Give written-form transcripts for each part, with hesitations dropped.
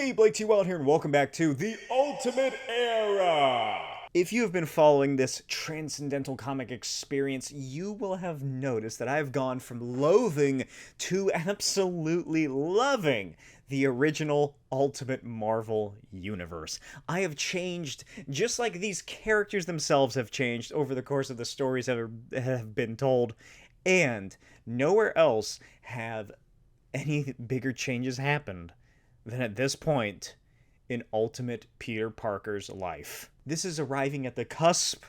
Hey, Blake T. Wild here, and welcome back to The Ultimate Era! If you have been following this transcendental comic experience, you will have noticed that I have gone from loathing to absolutely loving the original Ultimate Marvel Universe. I have changed just like these characters themselves have changed over the course of the stories that have been told, and nowhere else have any bigger changes happened than at this point in Ultimate Peter Parker's life. This is arriving at the cusp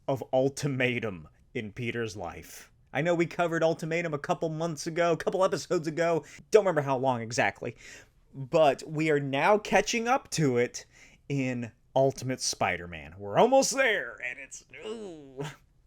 of ultimatum in Peter's life. I know we covered Ultimatum a couple months ago, a couple episodes ago, don't remember how long exactly, but we are now catching up to it in Ultimate Spider-Man. We're almost there, and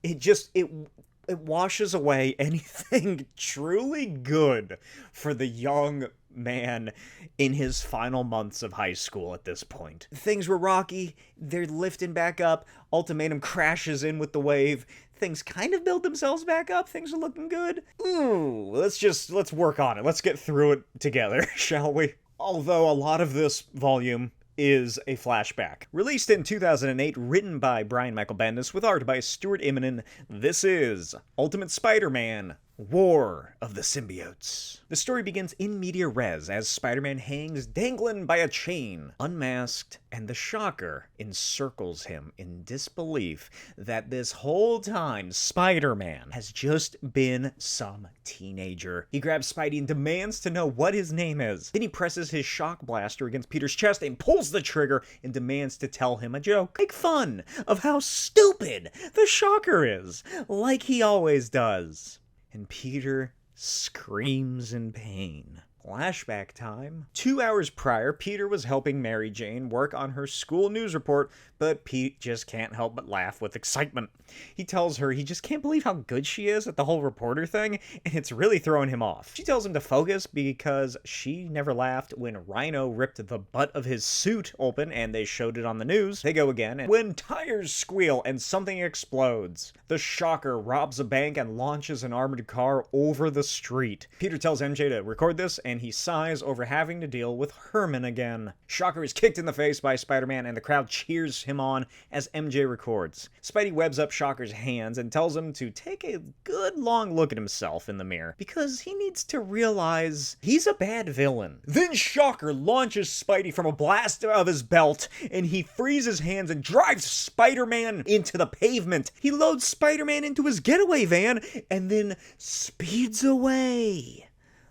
it washes away anything truly good for the young man in his final months of high school at this point. Things were rocky, they're lifting back up, Ultimatum crashes in with the wave, things kind of build themselves back up, things are looking good. Let's work on it, let's get through it together, shall we? Although a lot of this volume is a flashback. Released in 2008, written by Brian Michael Bendis, with art by Stuart Immonen, this is Ultimate Spider-Man: War of the Symbiotes. The story begins in media res as Spider-Man hangs dangling by a chain, unmasked, and the Shocker encircles him in disbelief that this whole time Spider-Man has just been some teenager. He grabs Spidey and demands to know what his name is. Then he presses his shock blaster against Peter's chest and pulls the trigger and demands to tell him a joke. Make fun of how stupid the Shocker is, like he always does. And Peter screams in pain. Flashback time. 2 hours prior, Peter was helping Mary Jane work on her school news report, but Pete just can't help but laugh with excitement. He tells her he just can't believe how good she is at the whole reporter thing, and it's really throwing him off. She tells him to focus because she never laughed when Rhino ripped the butt of his suit open and they showed it on the news. They go again, and when tires squeal and something explodes, the Shocker robs a bank and launches an armored car over the street. Peter tells MJ to record this, and he sighs over having to deal with Herman again. Shocker is kicked in the face by Spider-Man, and the crowd cheers him on as MJ records. Spidey webs up Shocker's hands and tells him to take a good long look at himself in the mirror, because he needs to realize he's a bad villain. Then Shocker launches Spidey from a blast of his belt, and he frees his hands and drives Spider-Man into the pavement. He loads Spider-Man into his getaway van, and then speeds away,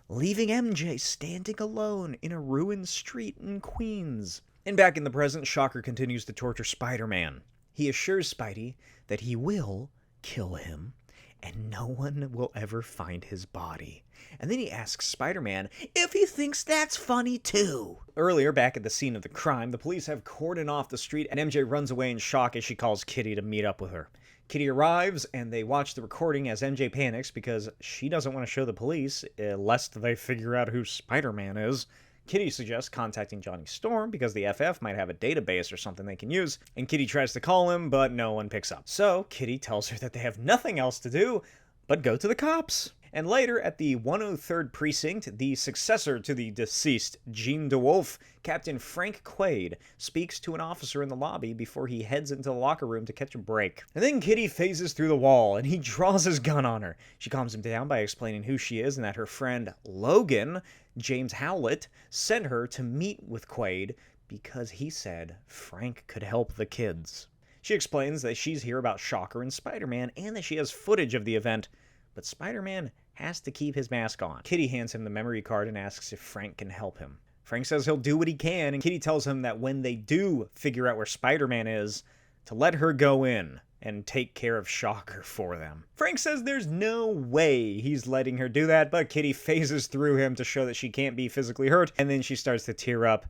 leaving MJ standing alone in a ruined street in Queens. And back in the present, Shocker continues to torture Spider-Man. He assures Spidey that he will kill him, and no one will ever find his body. And then he asks Spider-Man if he thinks that's funny too. Earlier, back at the scene of the crime, the police have cordoned off the street, and MJ runs away in shock as she calls Kitty to meet up with her. Kitty arrives, and they watch the recording as MJ panics because she doesn't want to show the police, lest they figure out who Spider-Man is. Kitty suggests contacting Johnny Storm because the FF might have a database or something they can use, and Kitty tries to call him, but no one picks up. So Kitty tells her that they have nothing else to do but go to the cops. And later, at the 103rd Precinct, the successor to the deceased Jean DeWolf, Captain Frank Quaid, speaks to an officer in the lobby before he heads into the locker room to catch a break. And then Kitty phases through the wall, and he draws his gun on her. She calms him down by explaining who she is and that her friend Logan, James Howlett, sent her to meet with Quaid because he said Frank could help the kids. She explains that she's here about Shocker and Spider-Man, and that she has footage of the event, but Spider-Man has to keep his mask on. Kitty hands him the memory card and asks if Frank can help him. Frank says he'll do what he can, and Kitty tells him that when they do figure out where Spider-Man is, to let her go in and take care of Shocker for them. Frank says there's no way he's letting her do that, but Kitty phases through him to show that she can't be physically hurt, and then she starts to tear up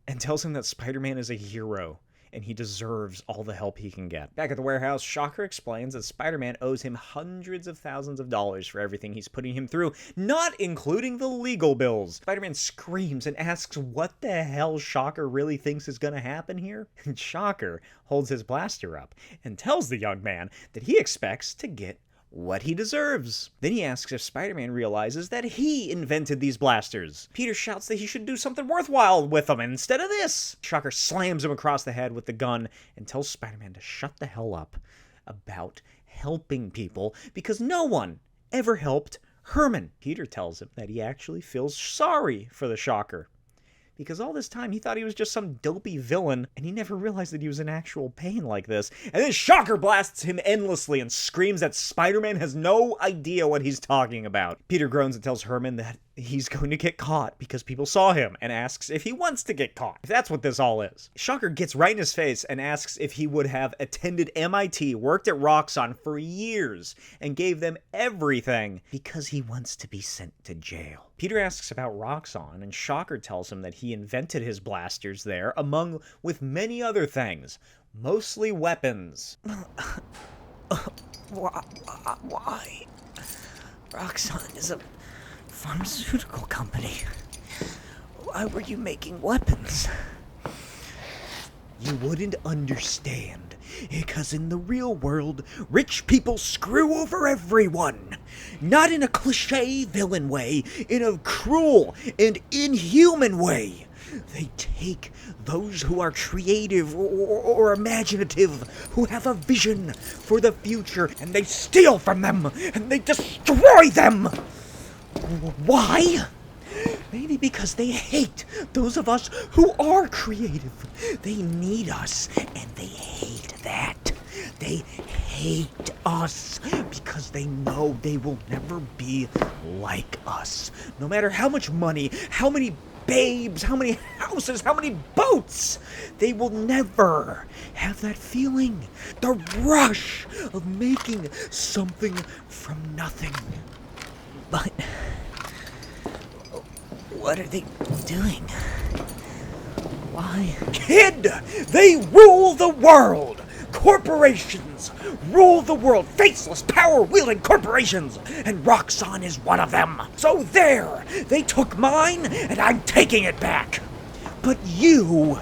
and tells him that Spider-Man is a hero, and he deserves all the help he can get. Back at the warehouse, Shocker explains that Spider-Man owes him hundreds of thousands of dollars for everything he's putting him through, not including the legal bills. Spider-Man screams and asks what the hell Shocker really thinks is gonna happen here. And Shocker holds his blaster up and tells the young man that he expects to get what he deserves. Then he asks if Spider-Man realizes that he invented these blasters. Peter shouts that he should do something worthwhile with them instead of this. Shocker slams him across the head with the gun and tells Spider-Man to shut the hell up about helping people, because no one ever helped Herman. Peter tells him that he actually feels sorry for the Shocker, because all this time he thought he was just some dopey villain, and he never realized that he was in actual pain like this. And then Shocker blasts him endlessly and screams that Spider-Man has no idea what he's talking about. Peter groans and tells Herman that he's going to get caught because people saw him, and asks if he wants to get caught, if that's what this all is. Shocker gets right in his face and asks if he would have attended MIT, worked at Roxxon for years, and gave them everything because he wants to be sent to jail. Peter asks about Roxxon, and Shocker tells him that he invented his blasters there, among with many other things, mostly weapons. Why? Roxxon is a pharmaceutical company. Why were you making weapons? You wouldn't understand, because in the real world, rich people screw over everyone. Not in a cliche villain way, in a cruel and inhuman way. They take those who are creative or imaginative, who have a vision for the future, and they steal from them, and they destroy them. Why? Maybe because they hate those of us who are creative. They need us, and they hate that. They hate us because they know they will never be like us. No matter how much money, how many babes, how many houses, how many boats, they will never have that feeling. The rush of making something from nothing. But what are they doing? Why? Kid! They rule the world! Corporations rule the world. Faceless, power-wielding corporations. And Roxxon is one of them. So there! They took mine, and I'm taking it back. But you're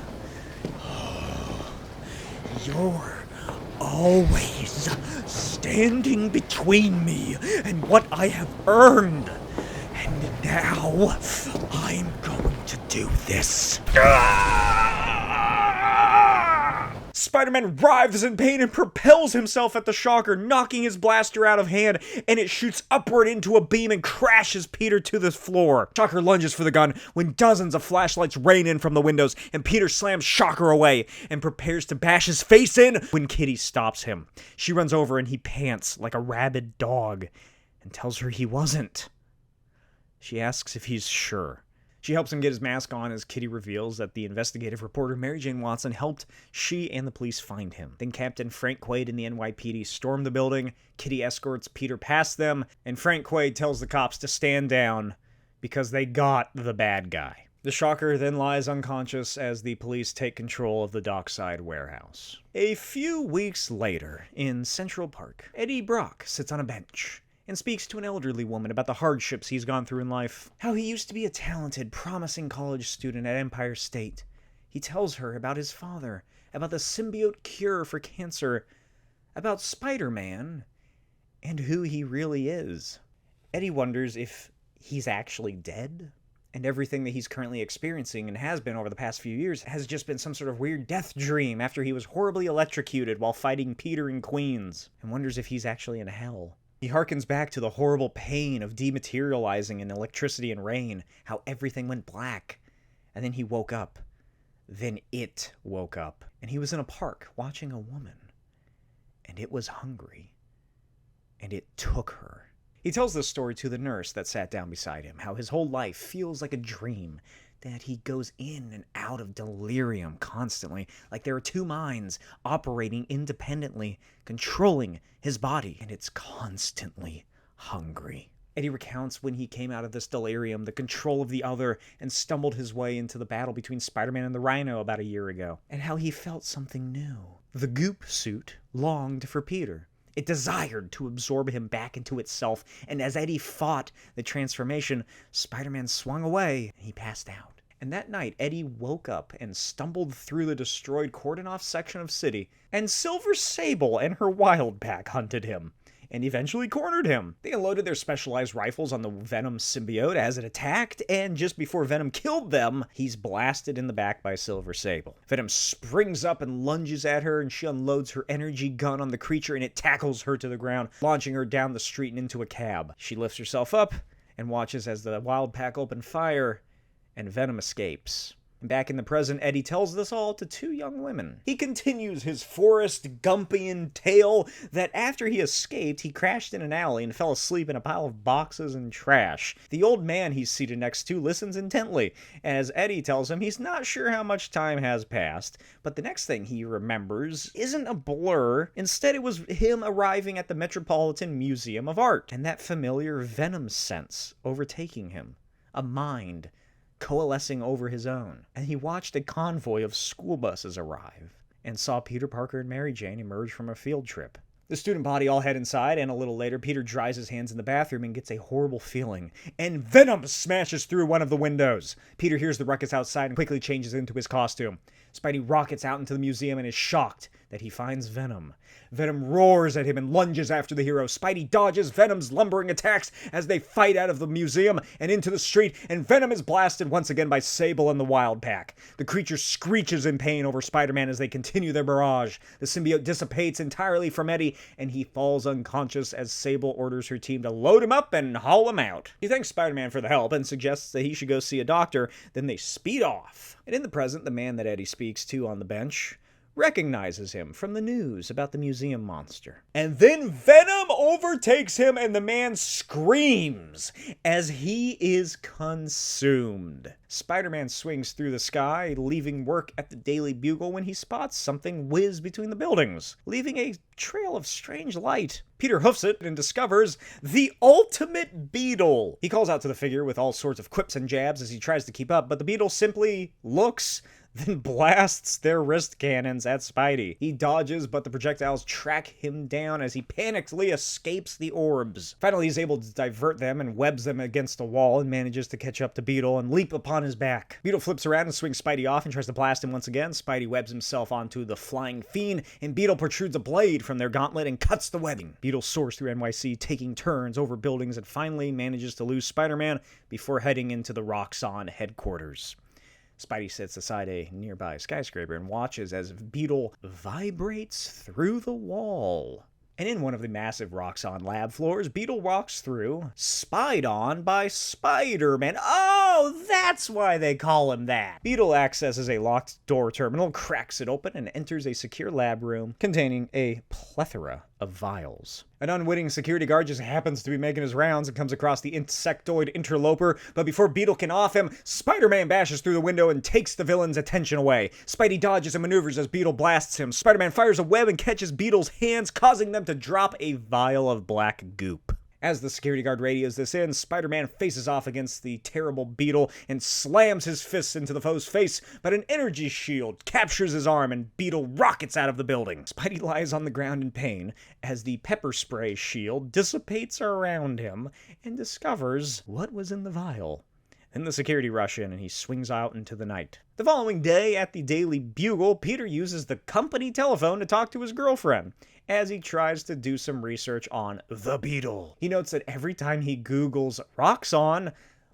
always standing between me and what I have earned. And now, I'm going to do this. Spider-Man writhes in pain and propels himself at the Shocker, knocking his blaster out of hand, and it shoots upward into a beam and crashes Peter to the floor. Shocker lunges for the gun when dozens of flashlights rain in from the windows, and Peter slams Shocker away and prepares to bash his face in when Kitty stops him. She runs over and he pants like a rabid dog and tells her he wasn't. She asks if he's sure. She helps him get his mask on as Kitty reveals that the investigative reporter Mary Jane Watson helped she and the police find him. Then Captain Frank Quaid and the NYPD storm the building. Kitty escorts Peter past them, and Frank Quaid tells the cops to stand down because they got the bad guy. The Shocker then lies unconscious as the police take control of the dockside warehouse. A few weeks later, in Central Park, Eddie Brock sits on a bench and speaks to an elderly woman about the hardships he's gone through in life. How he used to be a talented, promising college student at Empire State. He tells her about his father, about the symbiote cure for cancer, about Spider-Man, and who he really is. Eddie wonders if he's actually dead, and everything that he's currently experiencing and has been over the past few years has just been some sort of weird death dream after he was horribly electrocuted while fighting Peter in Queens, and wonders if he's actually in hell. He harkens back to the horrible pain of dematerializing in electricity and rain, how everything went black. And then he woke up. Then it woke up. And he was in a park watching a woman. And it was hungry. And it took her. He tells this story to the nurse that sat down beside him, how his whole life feels like a dream, that he goes in and out of delirium constantly, like there are two minds operating independently, controlling his body, and it's constantly hungry. Eddie recounts when he came out of this delirium, the control of the other, and stumbled his way into the battle between Spider-Man and the Rhino about a year ago, and how he felt something new. The goop suit longed for Peter. It desired to absorb him back into itself, and as Eddie fought the transformation, Spider-Man swung away, and he passed out. And that night, Eddie woke up and stumbled through the destroyed cordoned-off section of city, and Silver Sable and her wild pack hunted him. and eventually cornered him. They unloaded their specialized rifles on the Venom symbiote as it attacked, and just before Venom killed them, he's blasted in the back by Silver Sable. Venom springs up and lunges at her, and she unloads her energy gun on the creature, and it tackles her to the ground, launching her down the street and into a cab. She lifts herself up and watches as the wild pack open fire, and Venom escapes. And back in the present, Eddie tells this all to two young women. He continues his Forrest Gumpian tale that after he escaped, he crashed in an alley and fell asleep in a pile of boxes and trash. The old man he's seated next to listens intently, as Eddie tells him he's not sure how much time has passed, but the next thing he remembers isn't a blur. Instead, it was him arriving at the Metropolitan Museum of Art, and that familiar Venom sense overtaking him. A mind coalescing over his own, and he watched a convoy of school buses arrive and saw Peter Parker and Mary Jane emerge from a field trip. The student body all head inside, and a little later, Peter dries his hands in the bathroom and gets a horrible feeling, and Venom smashes through one of the windows. Peter hears the ruckus outside and quickly changes into his costume. Spidey rockets out into the museum and is shocked that he finds Venom. Venom roars at him and lunges after the hero. Spidey dodges Venom's lumbering attacks as they fight out of the museum and into the street, and Venom is blasted once again by Sable and the Wild Pack. The creature screeches in pain over Spider-Man as they continue their barrage. The symbiote dissipates entirely from Eddie, and he falls unconscious as Sable orders her team to load him up and haul him out. He thanks Spider-Man for the help and suggests that he should go see a doctor, then they speed off. And in the present, the man that Eddie speaks to on the bench recognizes him from the news about the museum monster. And then Venom overtakes him and the man screams as he is consumed. Spider-Man swings through the sky, leaving work at the Daily Bugle when he spots something whiz between the buildings, leaving a trail of strange light. Peter hoofs it and discovers the ultimate beetle. He calls out to the figure with all sorts of quips and jabs as he tries to keep up, but the beetle simply looks, then blasts their wrist cannons at Spidey. He dodges, but the projectiles track him down as he panickedly escapes the orbs. Finally, he's able to divert them and webs them against a wall and manages to catch up to Beetle and leap upon his back. Beetle flips around and swings Spidey off and tries to blast him once again. Spidey webs himself onto the flying fiend, and Beetle protrudes a blade from their gauntlet and cuts the webbing. Beetle soars through NYC, taking turns over buildings, and finally manages to lose Spider-Man before heading into the Roxxon headquarters. Spidey sits beside a nearby skyscraper and watches as Beetle vibrates through the wall. And in one of the massive Roxxon lab floors, Beetle walks through, spied on by Spider-Man. Oh, that's why they call him that! Beetle accesses a locked door terminal, cracks it open, and enters a secure lab room containing a plethora of vials. An unwitting security guard just happens to be making his rounds and comes across the insectoid interloper, but before Beetle can off him, Spider-Man bashes through the window and takes the villain's attention away. Spidey dodges and maneuvers as Beetle blasts him. Spider-Man fires a web and catches Beetle's hands, causing them to drop a vial of black goop. As the security guard radios this in, Spider-Man faces off against the terrible Beetle and slams his fists into the foe's face, but an energy shield captures his arm and Beetle rockets out of the building. Spidey lies on the ground in pain as the pepper spray shield dissipates around him and discovers what was in the vial. Then the security rush in and he swings out into the night. The following day at the Daily Bugle, Peter uses the company telephone to talk to his girlfriend as he tries to do some research on the Beetle. He notes that every time he Googles Roxxon,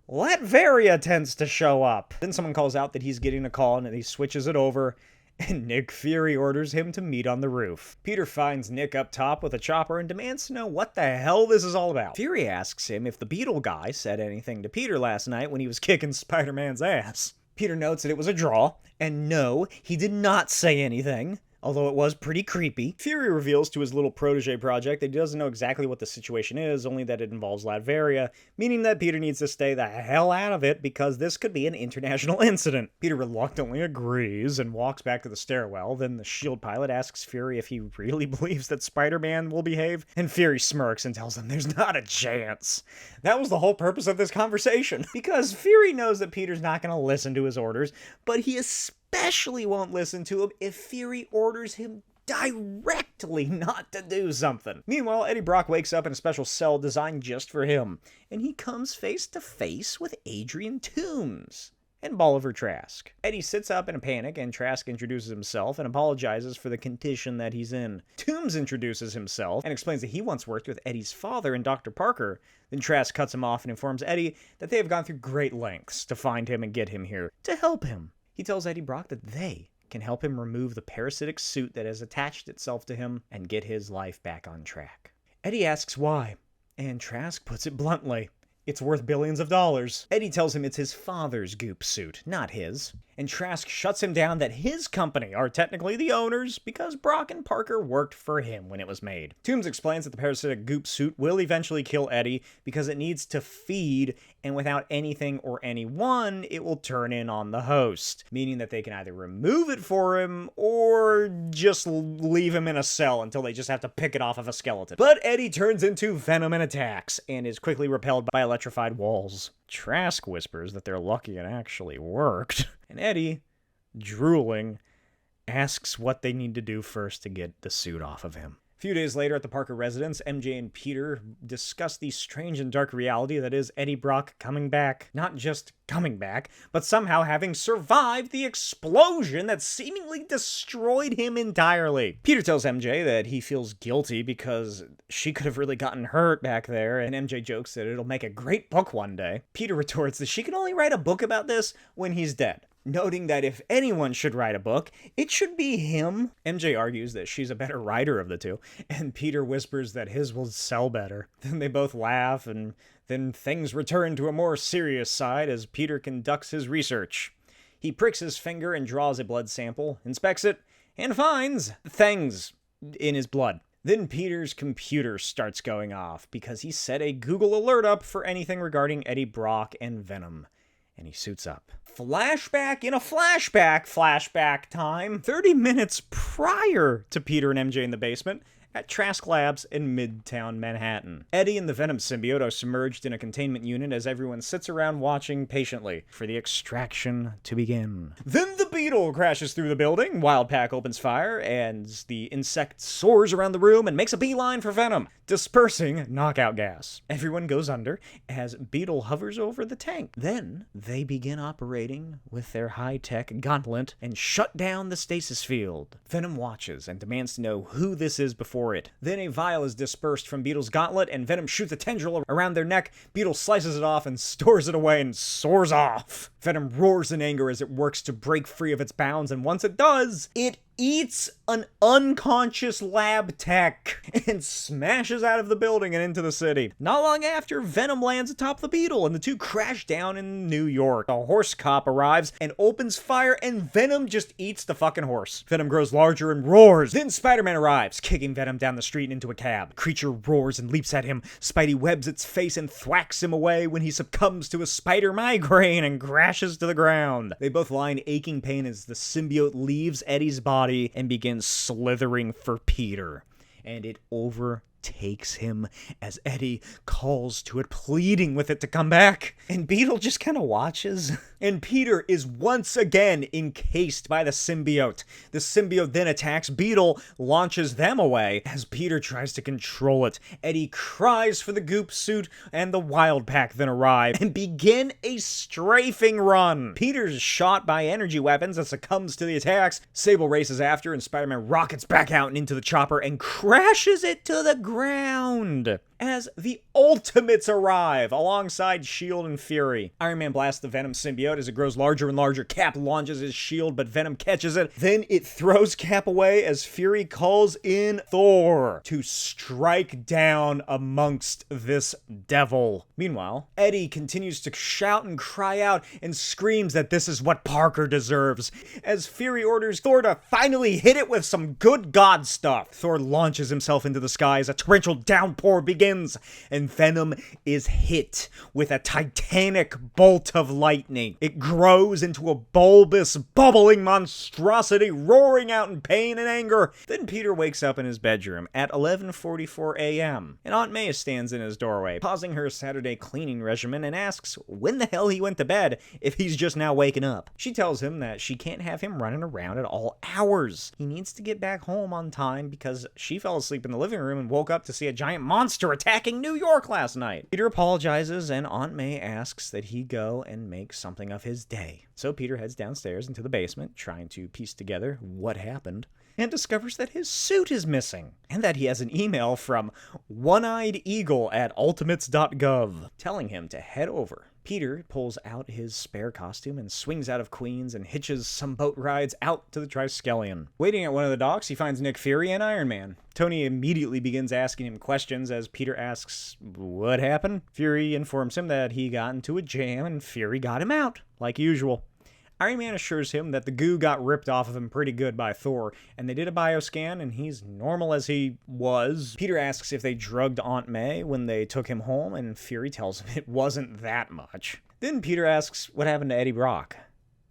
Latveria tends to show up. Then someone calls out that he's getting a call and he switches it over, and Nick Fury orders him to meet on the roof. Peter finds Nick up top with a chopper and demands to know what the hell this is all about. Fury asks him if the Beetle guy said anything to Peter last night when he was kicking Spider-Man's ass. Peter notes that it was a draw, and no, he did not say anything, although it was pretty creepy. Fury reveals to his little protege project that he doesn't know exactly what the situation is, only that it involves Latveria, meaning that Peter needs to stay the hell out of it because this could be an international incident. Peter reluctantly agrees and walks back to the stairwell. Then the S.H.I.E.L.D. pilot asks Fury if he really believes that Spider-Man will behave, and Fury smirks and tells him there's not a chance. That was the whole purpose of this conversation, because Fury knows that Peter's not going to listen to his orders, but he especially won't listen to him if Fury orders him directly not to do something. Meanwhile, Eddie Brock wakes up in a special cell designed just for him, and he comes face to face with Adrian Toomes. and Bolivar Trask. Eddie sits up in a panic, and Trask introduces himself and apologizes for the condition that he's in. Toombs introduces himself and explains that he once worked with Eddie's father and Dr. Parker. Then Trask cuts him off and informs Eddie that they have gone through great lengths to find him and get him here, to help him. He tells Eddie Brock that they can help him remove the parasitic suit that has attached itself to him and get his life back on track. Eddie asks why, and Trask puts it bluntly. It's worth billions of dollars. Eddie tells him it's his father's goop suit, not his. And Trask shuts him down that his company are technically the owners because Brock and Parker worked for him when it was made. Toombs explains that the parasitic goop suit will eventually kill Eddie because it needs to feed, and without anything or anyone, it will turn in on the host, meaning that they can either remove it for him or just leave him in a cell until they just have to pick it off of a skeleton. But Eddie turns into Venom and attacks, and is quickly repelled by electrified walls. Trask whispers that they're lucky it actually worked, and Eddie, drooling, asks what they need to do first to get the suit off of him. A few days later at the Parker residence, MJ and Peter discuss the strange and dark reality that is Eddie Brock coming back. Not just coming back, but somehow having survived the explosion that seemingly destroyed him entirely. Peter tells MJ that he feels guilty because she could have really gotten hurt back there, and MJ jokes that it'll make a great book one day. Peter retorts that she can only write a book about this when he's dead, noting that if anyone should write a book, it should be him. MJ argues that she's a better writer of the two, and Peter whispers that his will sell better. Then they both laugh, and then things return to a more serious side as Peter conducts his research. He pricks his finger and draws a blood sample, inspects it, and finds things in his blood. Then Peter's computer starts going off because he set a Google alert up for anything regarding Eddie Brock and Venom. And he suits up. Flashback in a flashback time, 30 minutes prior to Peter and MJ in the basement at Trask Labs in Midtown Manhattan. Eddie and the Venom symbiote are submerged in a containment unit as everyone sits around watching patiently for the extraction to begin. Then the beetle crashes through the building, Wildpack opens fire, and the insect soars around the room and makes a beeline for Venom, dispersing knockout gas. Everyone goes under as Beetle hovers over the tank. Then they begin operating with their high-tech gauntlet and shut down the stasis field. Venom watches and demands to know who this is before it. Then a vial is dispersed from Beetle's gauntlet, and Venom shoots a tendril around their neck. Beetle slices it off and stores it away and soars off. Venom roars in anger as it works to break free of its bounds, and once it does, it eats an unconscious lab tech and smashes out of the building and into the city. Not long after, Venom lands atop the beetle and the two crash down in New York. A horse cop arrives and opens fire, and Venom just eats the fucking horse. Venom grows larger and roars. Then Spiderman arrives, kicking Venom down the street into a cab. Creature roars and leaps at him. Spidey webs its face and thwacks him away when he succumbs to a spider migraine and crashes to the ground. They both lie in aching pain as the symbiote leaves Eddie's body and begins slithering for Peter, and it overtakes him as Eddie calls to it, pleading with it to come back, and Beetle just kind of watches. And Peter is once again encased by the symbiote. The symbiote then attacks Beetle, launches them away as Peter tries to control it. Eddie cries for the goop suit, and the Wild Pack then arrive and begin a strafing run. Peter's shot by energy weapons and succumbs to the attacks. Sable races after, and Spider-Man rockets back out and into the chopper and crashes it to the ground as the Ultimates arrive alongside S.H.I.E.L.D. and Fury. Iron Man blasts the Venom symbiote as it grows larger and larger. Cap launches his shield, but Venom catches it. Then it throws Cap away as Fury calls in Thor to strike down amongst this devil. Meanwhile, Eddie continues to shout and cry out and screams that this is what Parker deserves as Fury orders Thor to finally hit it with some good god stuff. Thor launches himself into the sky as a torrential downpour begins, and Venom is hit with a titanic bolt of lightning. It grows into a bulbous, bubbling monstrosity, roaring out in pain and anger. Then Peter wakes up in his bedroom at 11:44 a.m., and Aunt May stands in his doorway, pausing her Saturday cleaning regimen, and asks when the hell he went to bed if he's just now waking up. She tells him that she can't have him running around at all hours. He needs to get back home on time because she fell asleep in the living room and woke up to see a giant monster attacking New York last night. Peter apologizes, and Aunt May asks that he go and make something of his day. So Peter heads downstairs into the basement, trying to piece together what happened, and discovers that his suit is missing, and that he has an email from One-Eyed Eagle at ultimates.gov telling him to head over. Peter pulls out his spare costume and swings out of Queens and hitches some boat rides out to the Triskelion. Waiting at one of the docks, he finds Nick Fury and Iron Man. Tony immediately begins asking him questions as Peter asks, "What happened?" Fury informs him that he got into a jam and Fury got him out, like usual. Iron Man assures him that the goo got ripped off of him pretty good by Thor, and they did a bioscan, and he's normal as he was. Peter asks if they drugged Aunt May when they took him home, and Fury tells him it wasn't that much. Then Peter asks what happened to Eddie Brock,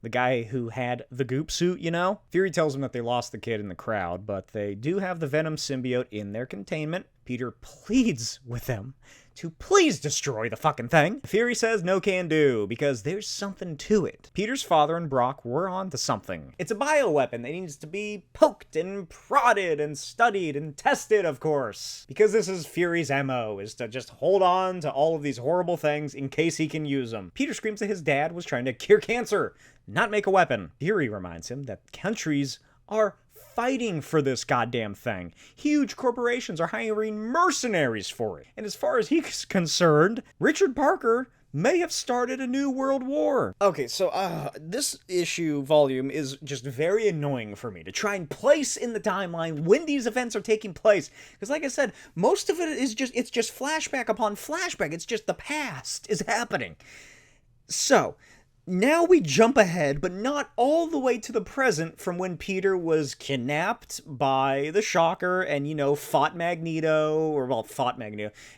the guy who had the goop suit, you know? Fury tells him that they lost the kid in the crowd, but they do have the Venom symbiote in their containment. Peter pleads with them to please destroy the fucking thing. Fury says no can do, because there's something to it. Peter's father and Brock were onto something. It's a bioweapon that needs to be poked and prodded and studied and tested, of course. Because this is Fury's MO, is to just hold on to all of these horrible things in case he can use them. Peter screams that his dad was trying to cure cancer, not make a weapon. Fury reminds him that countries are fighting for this goddamn thing. Huge corporations are hiring mercenaries for it. And as far as he's concerned, Richard Parker may have started a new world war. Okay, so this volume is just very annoying for me to try and place in the timeline when these events are taking place. Because like I said, most of it is just flashback upon flashback. It's just the past is happening. So now we jump ahead, but not all the way to the present, from when Peter was kidnapped by the Shocker and, fought Magneto,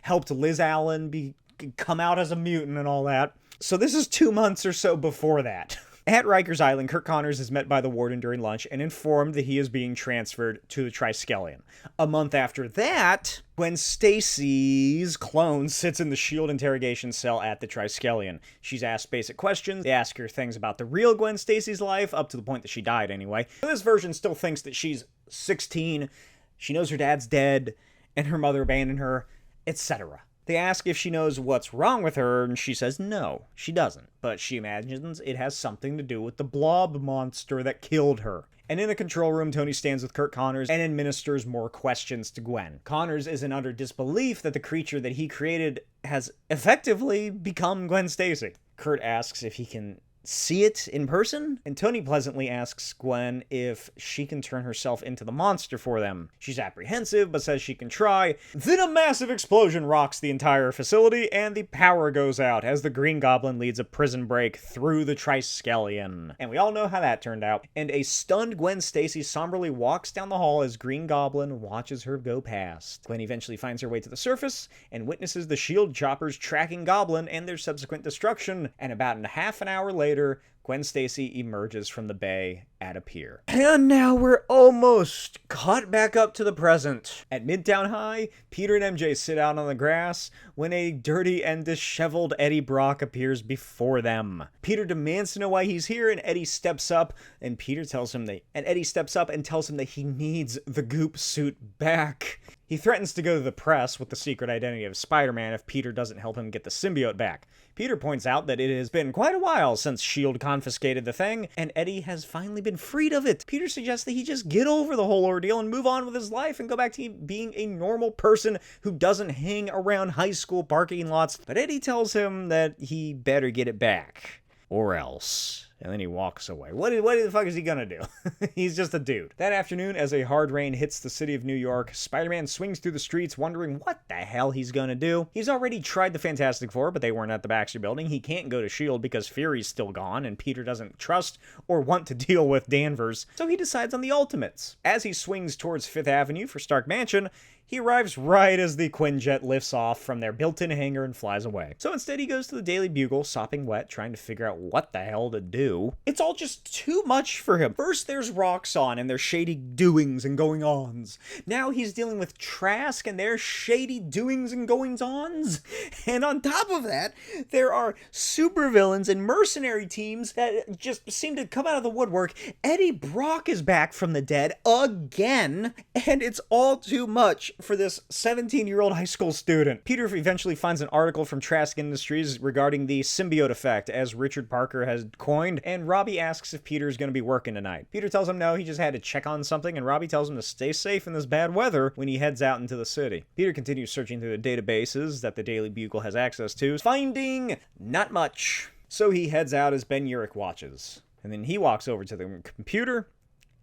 helped Liz Allen come out as a mutant and all that. So this is 2 months or so before that. At Rikers Island, Kirk Connors is met by the warden during lunch and informed that he is being transferred to the Triskelion. A month after that, Gwen Stacy's clone sits in the S.H.I.E.L.D. interrogation cell at the Triskelion. She's asked basic questions. They ask her things about the real Gwen Stacy's life, up to the point that she died anyway. This version still thinks that she's 16, she knows her dad's dead, and her mother abandoned her, etc. They ask if she knows what's wrong with her, and she says no, she doesn't. But she imagines it has something to do with the blob monster that killed her. And in the control room, Tony stands with Kirk Connors and administers more questions to Gwen. Connors is in utter disbelief that the creature that he created has effectively become Gwen Stacy. Kurt asks if he can see it in person, and Tony pleasantly asks Gwen if she can turn herself into the monster for them. She's apprehensive, but says she can try. Then a massive explosion rocks the entire facility, and the power goes out as the Green Goblin leads a prison break through the Triskelion. And we all know how that turned out. And a stunned Gwen Stacy somberly walks down the hall as Green Goblin watches her go past. Gwen eventually finds her way to the surface and witnesses the S.H.I.E.L.D. choppers tracking Goblin and their subsequent destruction, and about half an hour later, Gwen Stacy emerges from the bay at a pier. And now we're almost caught back up to the present. At Midtown High, Peter and MJ sit out on the grass when a dirty and disheveled Eddie Brock appears before them. Peter demands to know why he's here, and Eddie steps up and tells him that he needs the goop suit back. He threatens to go to the press with the secret identity of Spider-Man if Peter doesn't help him get the symbiote back. Peter points out that it has been quite a while since S.H.I.E.L.D. confiscated the thing, and Eddie has finally been freed of it. Peter suggests that he just get over the whole ordeal and move on with his life and go back to being a normal person who doesn't hang around high school parking lots. But Eddie tells him that he better get it back, or else. And then he walks away. What the fuck is he gonna do? He's just a dude. That afternoon, as a hard rain hits the city of New York, Spider-Man swings through the streets wondering what the hell he's gonna do. He's already tried the Fantastic Four, but they weren't at the Baxter Building. He can't go to S.H.I.E.L.D. because Fury's still gone, and Peter doesn't trust or want to deal with Danvers, so he decides on the Ultimates. As he swings towards Fifth Avenue for Stark Mansion, he arrives right as the Quinjet lifts off from their built-in hangar and flies away. So instead he goes to the Daily Bugle, sopping wet, trying to figure out what the hell to do. do. It's all just too much for him. First there's Roxxon and their shady doings and going-ons. Now he's dealing with Trask and their shady doings and goings-ons. And on top of that, there are supervillains and mercenary teams that just seem to come out of the woodwork. Eddie Brock is back from the dead again, and it's all too much for this 17-year-old high school student. Peter eventually finds an article from Trask Industries regarding the symbiote effect, as Richard Parker has coined, and Robbie asks if Peter's going to be working tonight. Peter tells him no, he just had to check on something, and Robbie tells him to stay safe in this bad weather when he heads out into the city. Peter continues searching through the databases that the Daily Bugle has access to, finding not much. So he heads out as Ben Urich watches. And then he walks over to the computer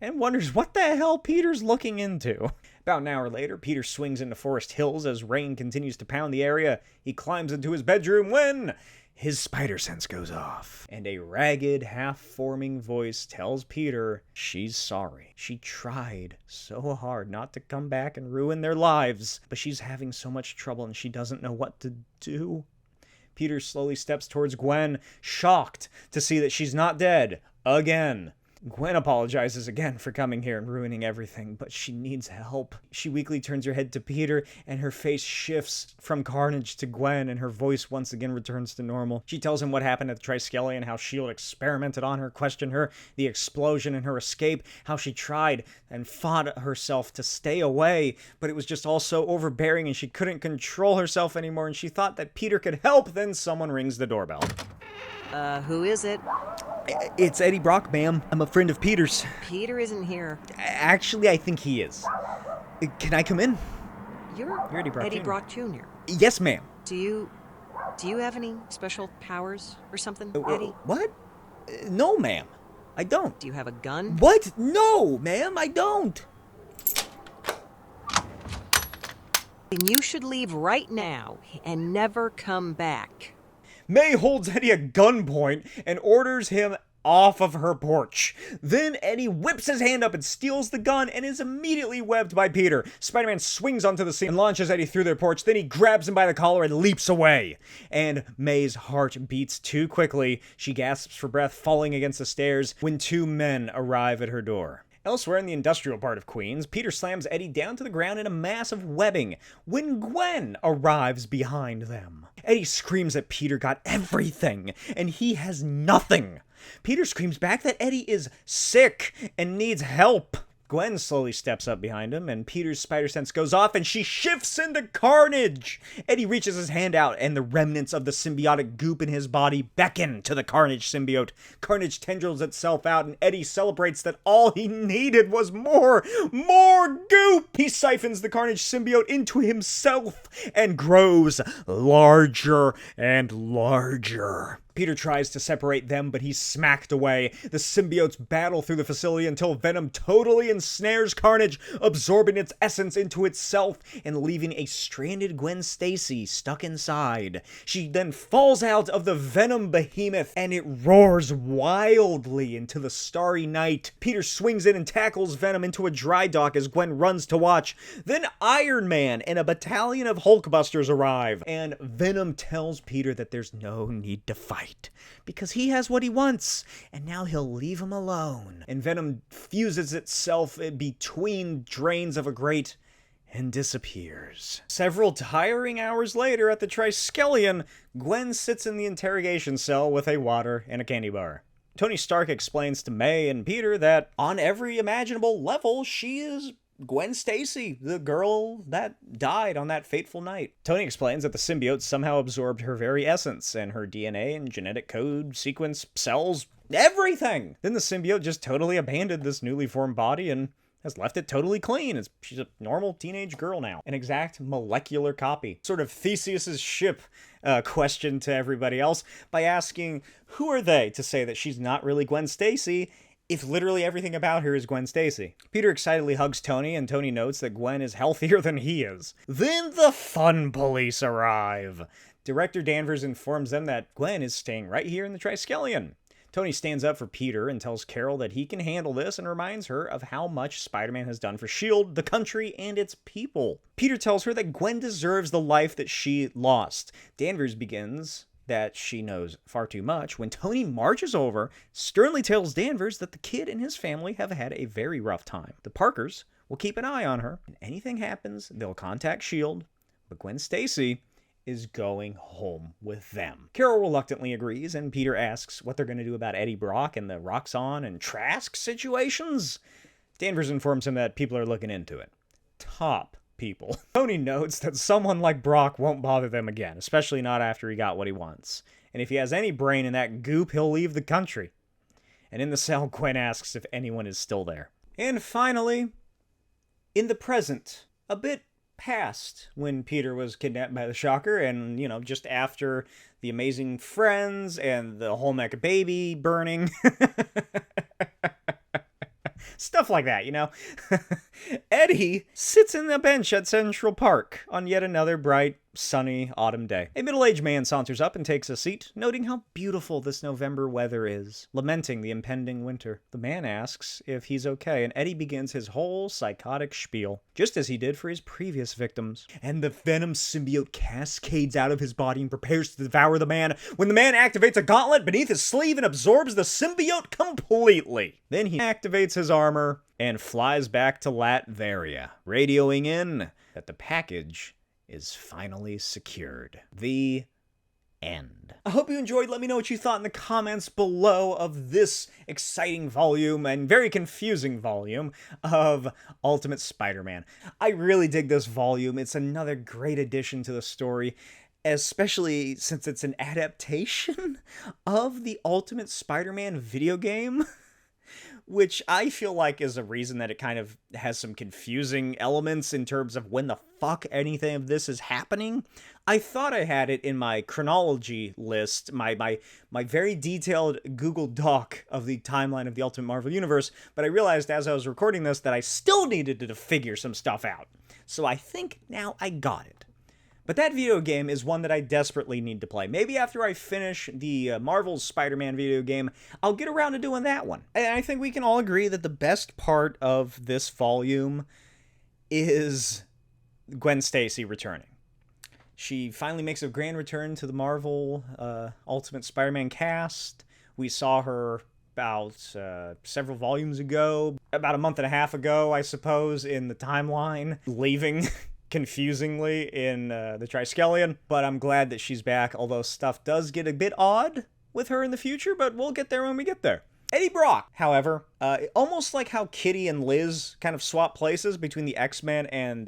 and wonders what the hell Peter's looking into. About an hour later, Peter swings into Forest Hills as rain continues to pound the area. He climbs into his bedroom when his spider sense goes off, and a ragged, half-forming voice tells Peter she's sorry. She tried so hard not to come back and ruin their lives, but she's having so much trouble and she doesn't know what to do. Peter slowly steps towards Gwen, shocked to see that she's not dead again. Gwen apologizes again for coming here and ruining everything, but she needs help. She weakly turns her head to Peter, and her face shifts from Carnage to Gwen, and her voice once again returns to normal. She tells him what happened at the Triskelion, how S.H.I.E.L.D. experimented on her, questioned her, the explosion and her escape, how she tried and fought herself to stay away, but it was just all so overbearing and she couldn't control herself anymore, and she thought that Peter could help. Then someone rings the doorbell. Who is it? It's Eddie Brock, ma'am. I'm a friend of Peter's. Peter isn't here. Actually, I think he is. Can I come in? You're Eddie Brock Jr. Yes, ma'am. Do you have any special powers or something, Eddie? What? No, ma'am. I don't. Do you have a gun? What? No, ma'am, I don't. Then you should leave right now and never come back. May holds Eddie at gunpoint and orders him off of her porch. Then Eddie whips his hand up and steals the gun and is immediately webbed by Peter. Spider-Man swings onto the scene and launches Eddie through their porch. Then he grabs him by the collar and leaps away. And May's heart beats too quickly. She gasps for breath, falling against the stairs when two men arrive at her door. Elsewhere in the industrial part of Queens, Peter slams Eddie down to the ground in a mass of webbing when Gwen arrives behind them. Eddie screams that Peter got everything, and he has nothing. Peter screams back that Eddie is sick and needs help. Gwen slowly steps up behind him, and Peter's spider sense goes off, and she shifts into Carnage. Eddie reaches his hand out, and the remnants of the symbiotic goop in his body beckon to the Carnage symbiote. Carnage tendrils itself out, and Eddie celebrates that all he needed was more goop. He siphons the Carnage symbiote into himself and grows larger and larger. Peter tries to separate them, but he's smacked away. The symbiotes battle through the facility until Venom totally ensnares Carnage, absorbing its essence into itself and leaving a stranded Gwen Stacy stuck inside. She then falls out of the Venom behemoth, and it roars wildly into the starry night. Peter swings in and tackles Venom into a dry dock as Gwen runs to watch. Then Iron Man and a battalion of Hulkbusters arrive, and Venom tells Peter that there's no need to fight, because he has what he wants, and now he'll leave him alone. And Venom fuses itself between drains of a grate and disappears. Several tiring hours later at the Triskelion, Gwen sits in the interrogation cell with a water and a candy bar. Tony Stark explains to May and Peter that on every imaginable level, she is Gwen Stacy, the girl that died on that fateful night. Tony explains that the symbiote somehow absorbed her very essence, and her DNA and genetic code, sequence, cells, everything! Then the symbiote just totally abandoned this newly formed body and has left it totally clean. She's a normal teenage girl now. An exact molecular copy. Sort of Theseus's ship question to everybody else by asking, who are they to say that she's not really Gwen Stacy if literally everything about her is Gwen Stacy? Peter excitedly hugs Tony, and Tony notes that Gwen is healthier than he is. Then the fun police arrive. Director Danvers informs them that Gwen is staying right here in the Triskelion. Tony stands up for Peter and tells Carol that he can handle this and reminds her of how much Spider-Man has done for S.H.I.E.L.D., the country, and its people. Peter tells her that Gwen deserves the life that she lost. Danvers begins that she knows far too much when Tony marches over, sternly tells Danvers that the kid and his family have had a very rough time. The Parkers will keep an eye on her, and anything happens, they'll contact S.H.I.E.L.D., but Gwen Stacy is going home with them. Carol reluctantly agrees, and Peter asks what they're going to do about Eddie Brock and the Roxxon and Trask situations. Danvers informs him that people are looking into it. Top people. Tony notes that someone like Brock won't bother them again, especially not after he got what he wants. And if he has any brain in that goop, he'll leave the country. And in the cell, Gwen asks if anyone is still there. And finally, in the present, a bit past when Peter was kidnapped by the Shocker, and, just after the Amazing Friends and the whole mecha baby burning. Stuff like that, Eddie sits in the bench at Central Park on yet another bright, sunny autumn day. A middle-aged man saunters up and takes a seat, noting how beautiful this November weather is, lamenting the impending winter. The man asks if he's okay, and Eddie begins his whole psychotic spiel, just as he did for his previous victims. And the Venom symbiote cascades out of his body and prepares to devour the man when the man activates a gauntlet beneath his sleeve and absorbs the symbiote completely. Then he activates his armor and flies back to Latveria, radioing in that the package is finally secured. The end. I hope you enjoyed. Let me know what you thought in the comments below of this exciting volume and very confusing volume of Ultimate Spider-Man. I really dig this volume. It's another great addition to the story, especially since it's an adaptation of the Ultimate Spider-Man video game, which I feel like is a reason that it kind of has some confusing elements in terms of when the fuck anything of this is happening. I thought I had it in my chronology list, my very detailed Google Doc of the timeline of the Ultimate Marvel Universe, but I realized as I was recording this that I still needed to figure some stuff out. So I think now I got it. But that video game is one that I desperately need to play. Maybe after I finish the Marvel's Spider-Man video game, I'll get around to doing that one. And I think we can all agree that the best part of this volume is Gwen Stacy returning. She finally makes a grand return to the Marvel Ultimate Spider-Man cast. We saw her about several volumes ago, about a month and a half ago, I suppose, in the timeline, leaving confusingly in the Triskelion, but I'm glad that she's back, although stuff does get a bit odd with her in the future, but we'll get there when we get there. Eddie Brock, however, almost like how Kitty and Liz kind of swap places between the X-Men and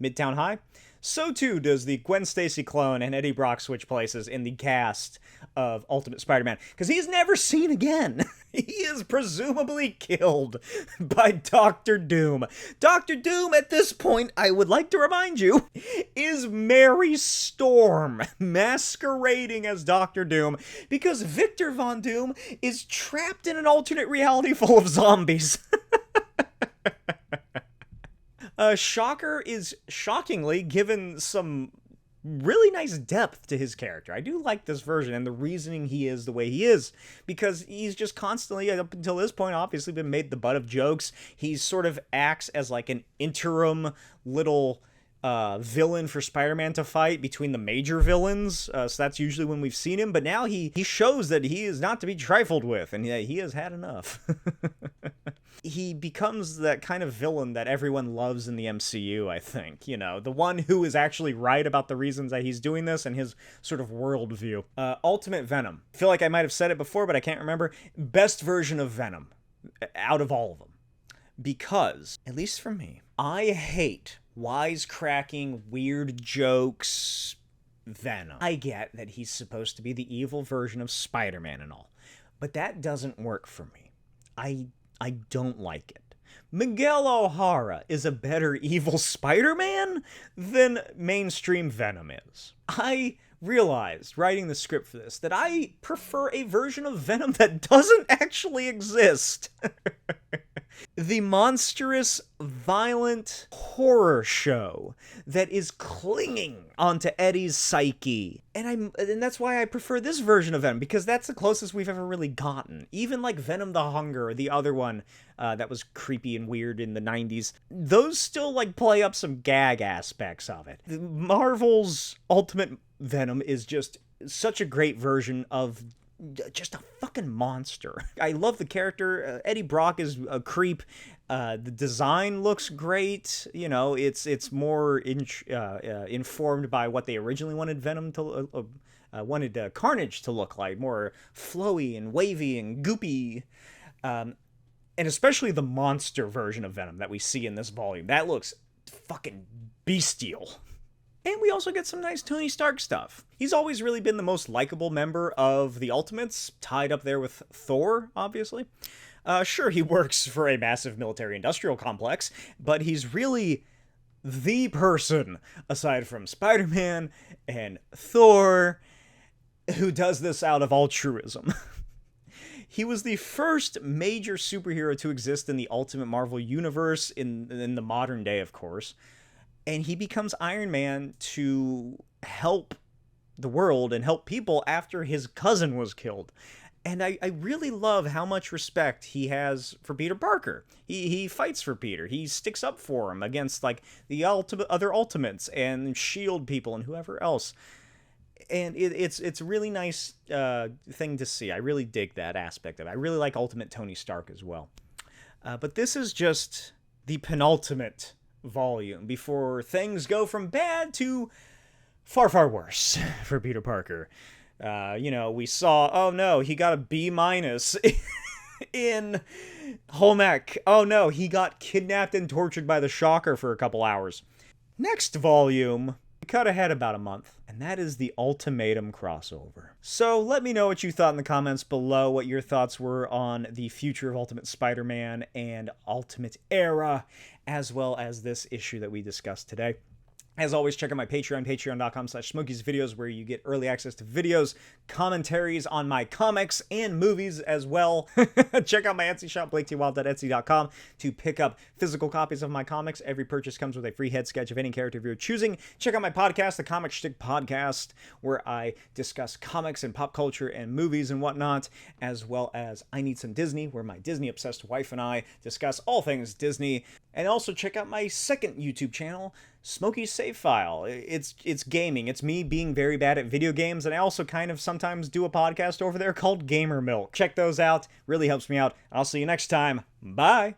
Midtown High, so too does the Gwen Stacy clone and Eddie Brock switch places in the cast of Ultimate Spider-Man, because he's never seen again. He is presumably killed by Dr. Doom. Dr. Doom, at this point, I would like to remind you, is Mary Storm, masquerading as Dr. Doom, because Victor Von Doom is trapped in an alternate reality full of zombies. Shocker is shockingly given some really nice depth to his character. I do like this version and the reasoning he is the way he is, because he's just constantly, up until this point, obviously been made the butt of jokes. He sort of acts as like an interim little villain for Spider-Man to fight between the major villains, so that's usually when we've seen him, but now he shows that he is not to be trifled with, and he has had enough. He becomes that kind of villain that everyone loves in the MCU, I think. The one who is actually right about the reasons that he's doing this and his sort of worldview. Ultimate Venom. I feel like I might have said it before, but I can't remember. Best version of Venom out of all of them. Because, at least for me, I hate wisecracking, weird jokes Venom. I get that he's supposed to be the evil version of Spider-Man and all, but that doesn't work for me. I don't like it. Miguel O'Hara is a better evil Spider-Man than mainstream Venom is. I realized, writing the script for this, that I prefer a version of Venom that doesn't actually exist. The monstrous, violent horror show that is clinging onto Eddie's psyche. And that's why I prefer this version of Venom, because that's the closest we've ever really gotten. Even like Venom the Hunger, the other one that was creepy and weird in the 90s, those still like play up some gag aspects of it. Marvel's Ultimate Venom is just such a great version of just a fucking monster. I love the character. Eddie Brock is a creep. The design looks great. You know, it's more informed by what they originally wanted Venom to wanted Carnage to look like, more flowy and wavy and goopy. And especially the monster version of Venom that we see in this volume. That looks fucking bestial. And we also get some nice Tony Stark stuff. He's always really been the most likable member of the Ultimates, tied up there with Thor, obviously. Sure, he works for a massive military-industrial complex, but he's really the person, aside from Spider-Man and Thor, who does this out of altruism. He was the first major superhero to exist in the Ultimate Marvel Universe, in the modern day, of course. And he becomes Iron Man to help the world and help people after his cousin was killed. And I really love how much respect he has for Peter Parker. He fights for Peter. He sticks up for him against, like, the other Ultimates and S.H.I.E.L.D. people and whoever else. And it's a really nice thing to see. I really dig that aspect of it. I really like Ultimate Tony Stark as well. But this is just the penultimate volume before things go from bad to far, far worse for Peter Parker. You know, we saw, oh no, he got a B- in home ec. Oh no, he got kidnapped and tortured by the Shocker for a couple hours. Next volume, we cut ahead about a month, and that is the Ultimatum crossover. So let me know what you thought in the comments below, what your thoughts were on the future of Ultimate Spider-Man and Ultimate Era, as well as this issue that we discussed today. As always, check out my Patreon, patreon.com/Smokey's videos, where you get early access to videos, commentaries on my comics and movies as well. Check out my Etsy shop, blaketwild.etsy.com, to pick up physical copies of my comics. Every purchase comes with a free head sketch of any character of your choosing. Check out my podcast, the Comic Shtick Podcast, where I discuss comics and pop culture and movies and whatnot, as well as I Need Some Disney, where my Disney-obsessed wife and I discuss all things Disney. And also check out my second YouTube channel, Smokey's Save File. It's gaming. It's me being very bad at video games, and I also kind of sometimes do a podcast over there called Gamer Milk. Check those out. Really helps me out. I'll see you next time. Bye!